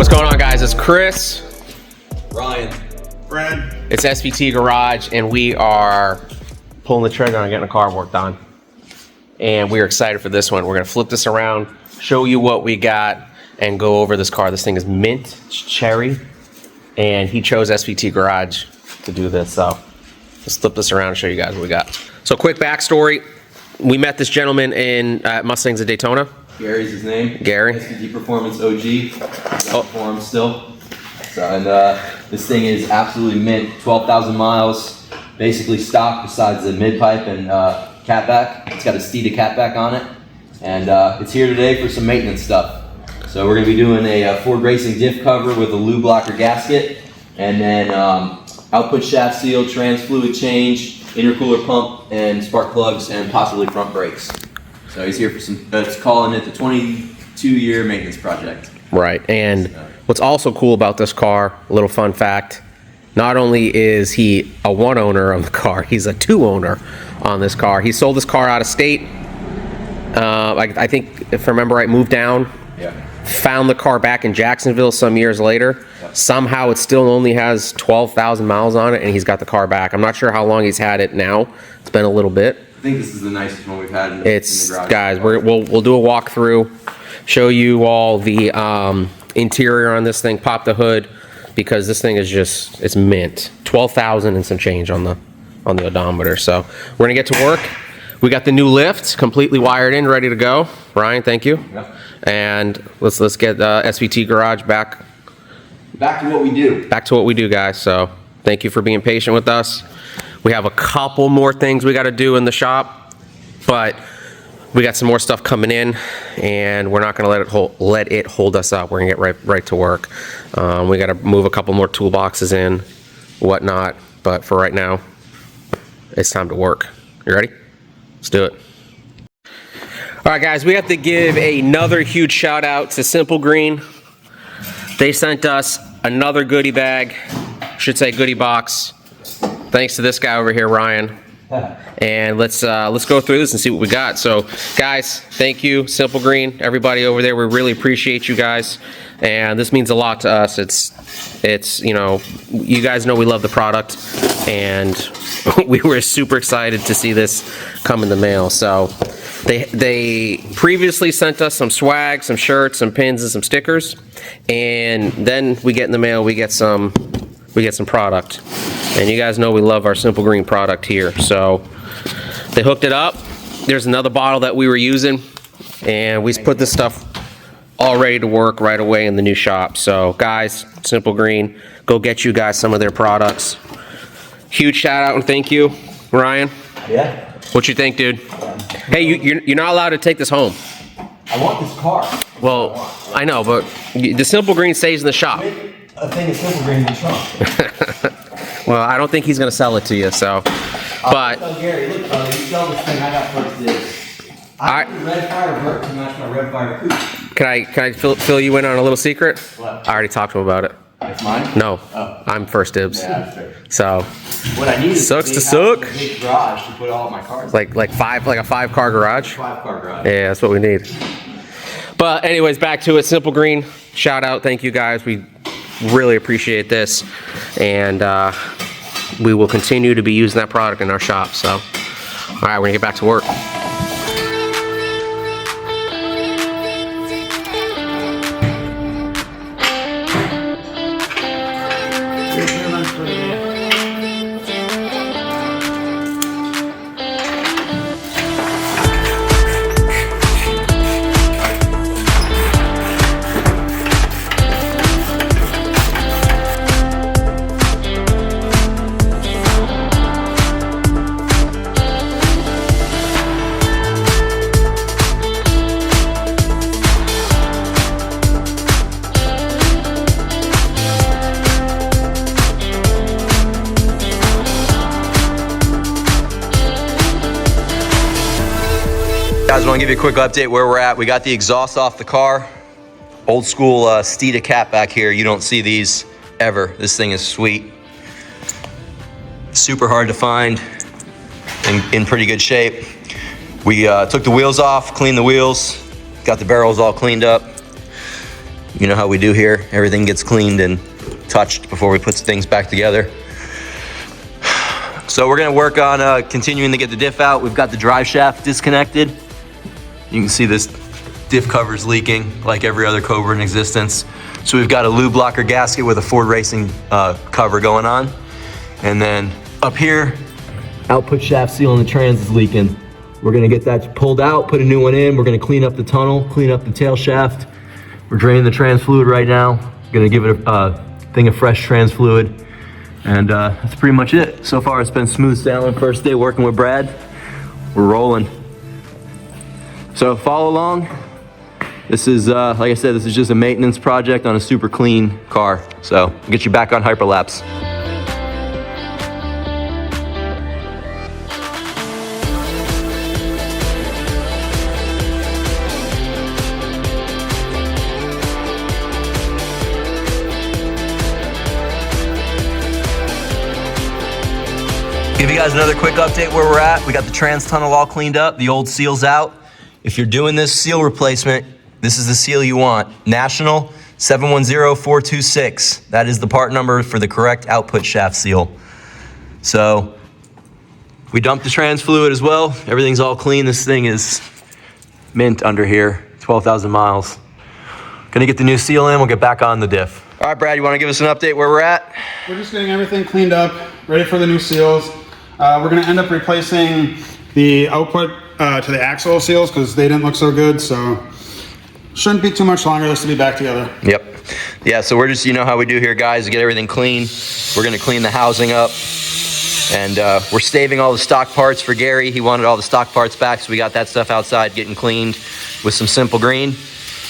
What's going on, guys? It's Chris, Ryan, Brad. it's SVT Garage, and we are pulling the trigger on getting a car worked on. And we're excited for this one. We're gonna flip this around, show you what we got, and go over this car. This thing is mint, it's cherry, and he chose SVT Garage to do this. So let's flip this around and show you guys what we got. So quick backstory. We met this gentleman in Mustangs at Daytona. Gary's his name. Gary. SVT Performance OG. For him still. So, and this thing is absolutely mint. 12,000 miles, basically stock besides the mid pipe and catback. It's got a Steeda catback on it, and it's here today for some maintenance stuff. So we're going to be doing a Ford Racing Diff cover with a lube blocker gasket, and then output shaft seal, trans fluid change, intercooler pump, and spark plugs, and possibly front brakes. So he's here for some, it's calling it the 22-year maintenance project. Right, and what's also cool about this car, a little fun fact, not only is he a one owner of the car, he's a two owner on this car. He sold this car out of state, I think, if I remember right, moved down, found the car back in Jacksonville some years later. Somehow it still only has 12,000 miles on it, and he's got the car back. I'm not sure how long he's had it now. It's been a little bit. I think this is the nicest one we've had in the garage. Guys, we'll do a walkthrough, show you all the interior on this thing, pop the hood, because this thing is just, it's mint. 12,000 and some change on the odometer. So we're gonna get to work. We got the new lift completely wired in, ready to go. Ryan, thank you. Yep. And let's get SVT Garage back to what we do. Back to what we do, guys. So thank you for being patient with us. We have a couple more things we got to do in the shop, but we got some more stuff coming in, and we're not going to let it hold us up. We're going to get right to work. We got to move a couple more toolboxes in, whatnot, but for right now, it's time to work. You ready? Let's do it. All right, guys, we have to give another huge shout out to Simple Green. They sent us another goodie bag, should say goodie box. Thanks to this guy over here, Ryan. And let's go through this and see what we got. So, guys, thank you, Simple Green, everybody over there. We really appreciate you guys, and this means a lot to us. It's you know, you guys know we love the product, and we were super excited to see this come in the mail. So they previously sent us some swag, some shirts, some pins, and some stickers, and then we get in the mail, we get some product. And you guys know we love our Simple Green product here. So they hooked it up. There's another bottle that we were using, and we put this stuff all ready to work right away in the new shop. So guys, Simple Green, go get you guys some of their products. Huge shout out and thank you, Ryan. Yeah. What you think, dude? Hey, you're not allowed to take this home. I want this car. Well, I know, but the Simple Green stays in the shop. A thing of Simple Green in the trunk. Well, I don't think he's gonna sell it to you, so. But tell Gary, look, you sell this thing, I got first dibs. I got the red fire vert to match my red fire coupe. Can I fill you in on a little secret? What? I already talked to him about it. It's mine? No, Oh. I'm first dibs. Yeah, that's fair. So What I need is Sucks a to big suck. house, a big garage to put all of my cars. like a 5-car garage. 5-car garage. Yeah, that's what we need. But anyways, back to it. Simple Green, shout out, thank you guys. We really appreciate this, and we will continue to be using that product in our shop. So, all right, we're gonna get back to work. Guys, I want to give you a quick update where we're at. We got the exhaust off the car. Old school Steeda cat back here. You don't see these ever. This thing is sweet. Super hard to find, in pretty good shape. We took the wheels off, cleaned the wheels, got the barrels all cleaned up. You know how we do here. Everything gets cleaned and touched before we put things back together. So we're gonna work on continuing to get the diff out. We've got the drive shaft disconnected. You can see this diff cover's leaking like every other Cobra in existence. So we've got a lube blocker gasket with a Ford Racing cover going on. And then up here, output shaft seal in the trans is leaking. We're gonna get that pulled out, put a new one in. We're gonna clean up the tunnel, clean up the tail shaft. We're draining the trans fluid right now. Gonna give it a thing of fresh trans fluid. And that's pretty much it. So far it's been smooth sailing. First day working with Brad. We're rolling. So follow along. This is, like I said, this is just a maintenance project on a super clean car. So I'll get you back on hyperlapse. Give you guys another quick update where we're at. We got the trans tunnel all cleaned up, the old seal's out. If you're doing this seal replacement, this is the seal you want. National 710426. That is the part number for the correct output shaft seal. So we dumped the trans fluid as well. Everything's all clean. This thing is mint under here, 12,000 miles. Gonna get the new seal in, we'll get back on the diff. All right, Brad, you wanna give us an update where we're at? We're just getting everything cleaned up, ready for the new seals. We're gonna end up replacing the output to the axle seals because they didn't look so good, so shouldn't be too much longer. This will be back together. Yep. Yeah, so we're just, you know how we do here, guys, to get everything clean. We're gonna clean the housing up, and we're staving all the stock parts for Gary. He wanted all the stock parts back, so we got that stuff outside getting cleaned with some simple green.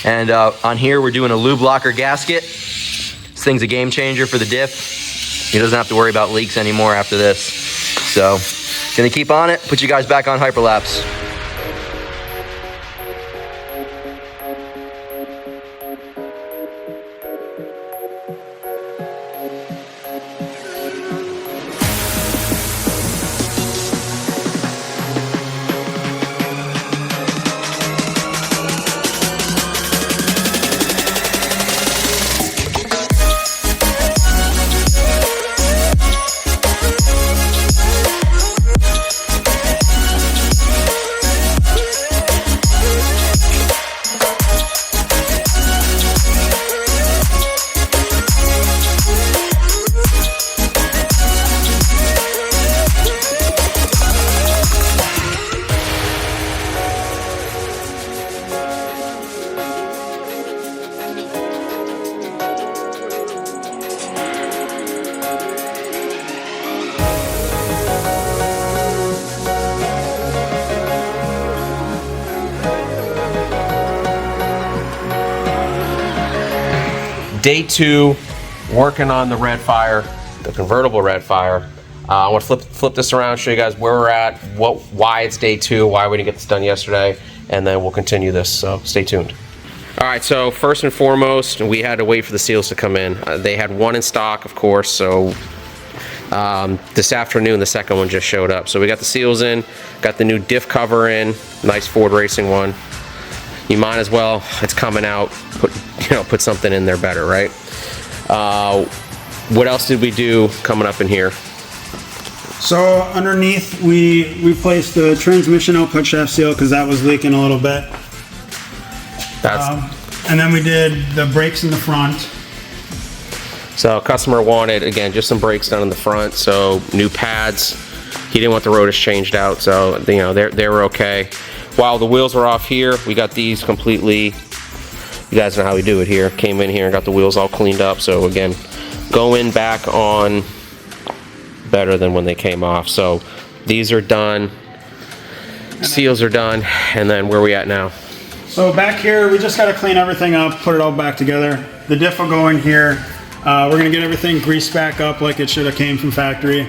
And on here, we're doing a lube locker gasket. This thing's a game changer for the diff. He doesn't have to worry about leaks anymore after this. So, gonna keep on it, put you guys back on hyperlapse. Day 2, working on the Redfire, the convertible Redfire. I want to flip this around, show you guys where we're at, why it's day 2, why we didn't get this done yesterday, and then we'll continue this, so stay tuned. All right, so first and foremost, we had to wait for the seals to come in. They had one in stock, of course, so this afternoon the second one just showed up. So we got the seals in, got the new diff cover in, nice Ford Racing one. You might as well, it's coming out, put something in there better, right? What else did we do coming up in here? So underneath, we replaced the transmission output shaft seal because that was leaking a little bit. And then we did the brakes in the front. So customer wanted, again, just some brakes done in the front, so new pads. He didn't want the rotors changed out, so they were okay. While the wheels were off here, we got these completely, you guys know how we do it here. Came in here and got the wheels all cleaned up, so again, going back on better than when they came off. So these are done, seals are done, and then where are we at now? So back here, we just got to clean everything up, put it all back together. The diff will go in here. We're going to get everything greased back up like it should have came from factory.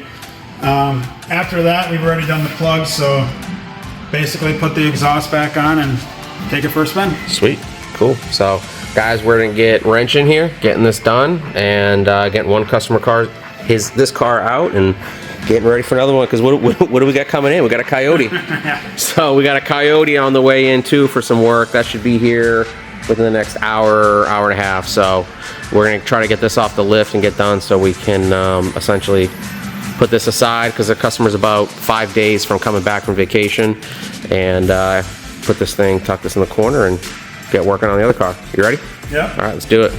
After that, we've already done the plugs, so basically put the exhaust back on and take it for a spin. Sweet, cool. So guys, we're gonna get wrench in here, getting this done, and getting one customer car, this car out, and getting ready for another one, because what do we got coming in? We got a Coyote. So we got a Coyote on the way in too for some work. That should be here within the next hour, hour and a half. So we're gonna try to get this off the lift and get done so we can essentially put this aside, because the customer's about 5 days from coming back from vacation, and put this thing, tuck this in the corner, and get working on the other car. You ready? Yeah. All right, let's do it.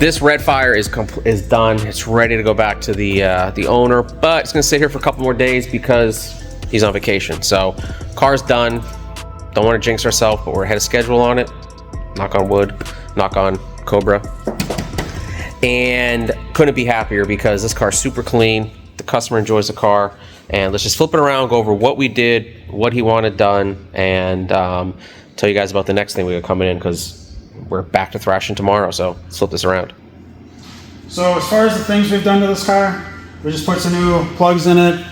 This red fire is done. It's ready to go back to the owner, but it's gonna sit here for a couple more days because he's on vacation. So car's done. Don't want to jinx ourselves, but we're ahead of schedule on it. Knock on wood, knock on Cobra. And couldn't be happier because this car's super clean. The customer enjoys the car, and let's just flip it around, go over what we did, what he wanted done, and tell you guys about the next thing we got coming in, because we're back to thrashing tomorrow. So let's flip this around. So as far as the things we've done to this car, we just put some new plugs in it.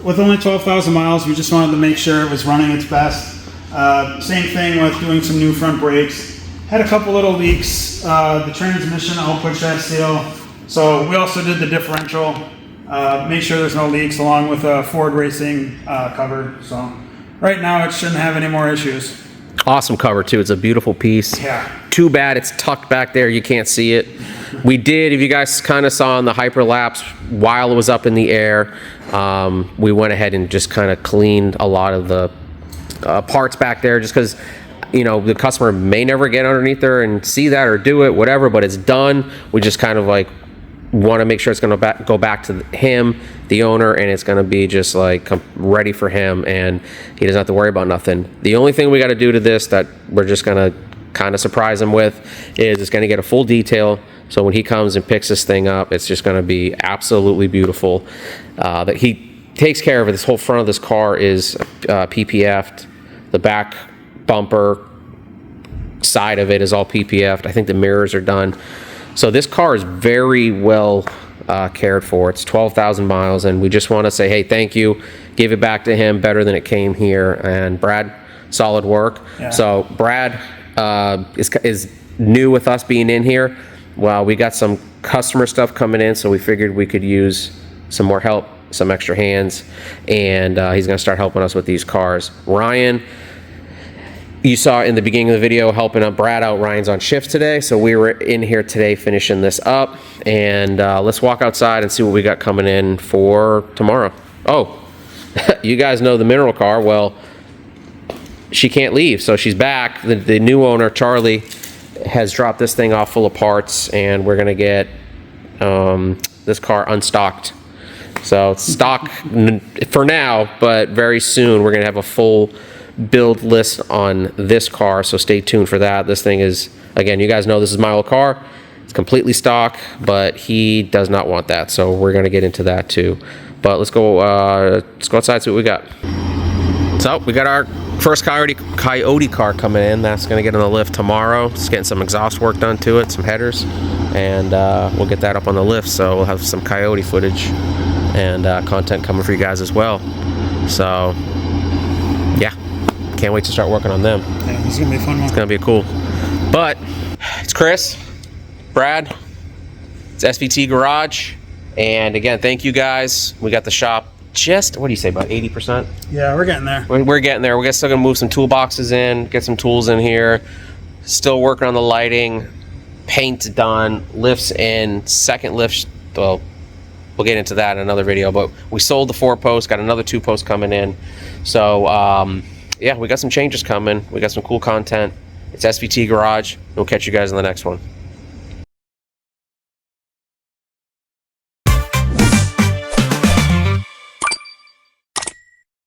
With only 12,000 miles, we just wanted to make sure it was running its best. Same thing with doing some new front brakes. Had a couple little leaks. The transmission output shaft seal. So we also did the differential. Make sure there's no leaks, along with a Ford Racing cover. So right now it shouldn't have any more issues. Awesome cover too. It's a beautiful piece. Yeah. Too bad it's tucked back there. You can't see it. We did, if you guys kind of saw on the hyperlapse, while it was up in the air, we went ahead and just kind of cleaned a lot of the parts back there, just because, you know, the customer may never get underneath there and see that or do it, whatever, but it's done. We just kind of like want to make sure it's going to go back to him, the owner, and it's going to be just like ready for him, and he doesn't have to worry about nothing. The only thing we got to do to this that we're just going to kind of surprise him with is it's going to get a full detail. So when he comes and picks this thing up, it's just going to be absolutely beautiful. That he takes care of it. This whole front of this car is PPF'd. The back bumper side of it is all PPF'd. I think the mirrors are done. So this car is very well cared for. It's 12,000 miles, and we just want to say, hey, thank you. Give it back to him better than it came here. And Brad, solid work. Yeah. So Brad is new with us being in here. Well, we got some customer stuff coming in, so we figured we could use some more help, some extra hands, and he's going to start helping us with these cars. Ryan, you saw in the beginning of the video helping Brad out. Ryan's on shift today, so we were in here today finishing this up, and let's walk outside and see what we got coming in for tomorrow. Oh, you guys know the mineral car. Well, she can't leave, so she's back. The new owner, Charlie, has dropped this thing off full of parts, and we're gonna get this car unstocked. So it's stock for now, but very soon we're gonna have a full build list on this car, so stay tuned for that. This thing is, again, you guys know this is my old car. It's completely stock, but he does not want that, so we're gonna get into that too. But let's go outside, see what we got. So we got our first Coyote car coming in. That's going to get on the lift tomorrow. Just getting some exhaust work done to it, some headers, and we'll get that up on the lift. So we'll have some Coyote footage and content coming for you guys as well. So yeah, can't wait to start working on them. Yeah, this is going to be a fun one. It's going to be cool. But it's Chris, Brad, it's SVT Garage, and again, thank you guys. We got the shop just, what do you say, about 80%? Yeah, we're getting there. We're getting there. We're still gonna move some toolboxes in, get some tools in here. Still working on the lighting. Paint's done. Lifts in. Second lift, well, we'll get into that in another video. But we sold the 4-post, got another 2-post coming in. So yeah, we got some changes coming. We got some cool content. It's SVT Garage. We'll catch you guys in the next one.